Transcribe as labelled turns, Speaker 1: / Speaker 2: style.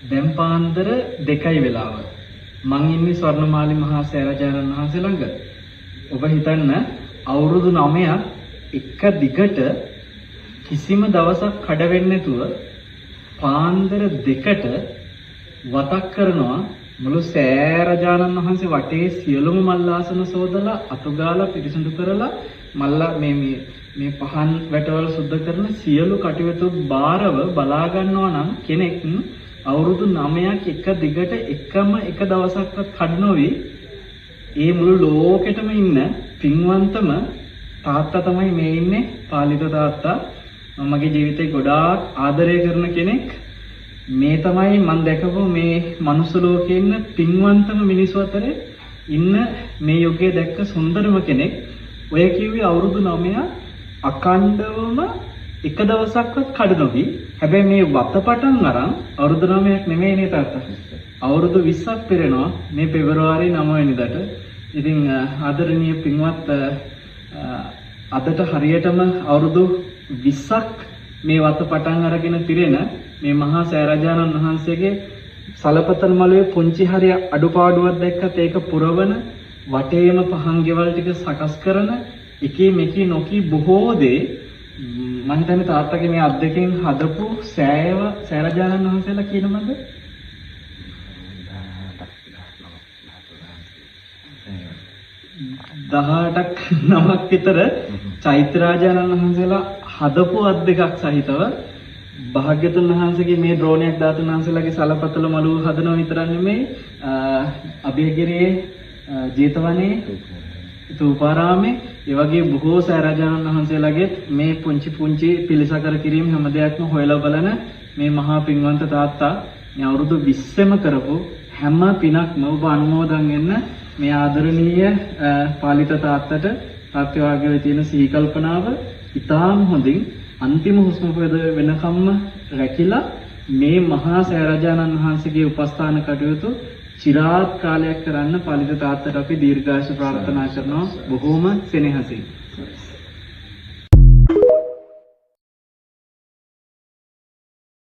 Speaker 1: දැන් පාන්දර 2යි වෙලාව. මං ඉන්නේ ස්වර්ණමාලි මහා සෑරජානන් වහන්සේ ළඟ. ඔබ හිතන්න අවුරුදු 9ක් එක දිගට කිසිම දවසක් කඩ වෙන්නේ නැතුව පාන්දර 2ට වතක් කරනවා මුළු සෑරජානන් වහන්සේ වටේ සියලුම මල්ලාසන සෝදලා අතුගාලා පිරිසිදු කරලා මල්ලා මේ පහන් වැටවල සුද්ධ කරන සියලු කටයුතු බාරව බලා ගන්නවා නම් කෙනෙක් අවුරුදු 9ක් එක දිගට එකම එක දවසක්වත් කඩ නොවි ඒ මුළු ලෝකෙටම ඉන්න පින්වන්තම තාත්තා තමයි මේ ඉන්නේ පාලිත තාත්තා. මගේ ජීවිතේ ගොඩාක් ආදරය කරන කෙනෙක්. මේ තමයි මම දැකපු මේ මනුස්ස ලෝකේ ඉන්න පින්වන්තම මිනිස්සු අතරේ ඉන්න මේ යුගයේ දැක්ක සුන්දරම කෙනෙක්. ඔය කිව්වේ අවුරුදු 9 අකණ්ඩවම එක දවසක්වත් කඩ නොවි. හැබැයි මේ වත පටන් අරන් අවුරුදු 9ක් නෙමෙයි නේ තාත්තා. අවුරුදු 20ක් පෙරෙනවා මේ පෙබරවාරි 9 වෙනිදාට. ඉතින් ආදරණීය පින්වත් අදට හරියටම අවුරුදු 20ක් මේ වත පටන් අරගෙන පිරෙන මේ මහා සෑරජානන් වහන්සේගේ සලපතන මළුවේ පුංචි හරිය අඩුපාඩුවක් දැක්කත් ඒක පුරවන වටේම පහන් ගෙවල් ටික සකස් කරන එකී මෙකී නොකී බොහෝ දේ මම හිතන්නේ තාත්තගේ මේ අද්දකින් හදපු සෑරජානන් වහන්සේලා කියනවද 18ක් 9ක් විතර චෛත්‍යරාජානන් වහන්සේලා හදපු අත් දෙකක් සහිතව භාග්‍යතුන් වහන්සේගේ මේ ද්‍රෝණයක් ධාතුන් වහන්සේලාගේ සලපතල මළුව හදනව විතරක් නෙමෙයි අභයගිරියේ ජේතවනයේ තූපාරාමේ ඒ වගේ බොහෝ සෑරජානන් වහන්සේලාගේ මේ පුංචි පිළිසකර කිරීම හැම දෙයක්ම හොයලා බලන මේ මහා පින්වන්ත තාත්තා මේ අවුරුදු 20ෙම කරපු හැම පිනක්ම ඔබ අනුමෝදන් වෙන්න මේ ආදරණීය පාලිත තාත්තට තාත්තේ වාගේ තියෙන සිහි කල්පනාව ඉතාම හොඳින් අන්තිම හුස්ම පොද වෙනකම්ම රැකිලා මේ මහා සෑරජානන් වහන්සේගේ උපස්ථාන කටයුතු চিරාත් කාලයක් කරන්න පාලිත තාත්තට අපි දීර්ඝායුෂ ප්‍රාර්ථනා කරනවා බොහෝම සෙනෙහසින්.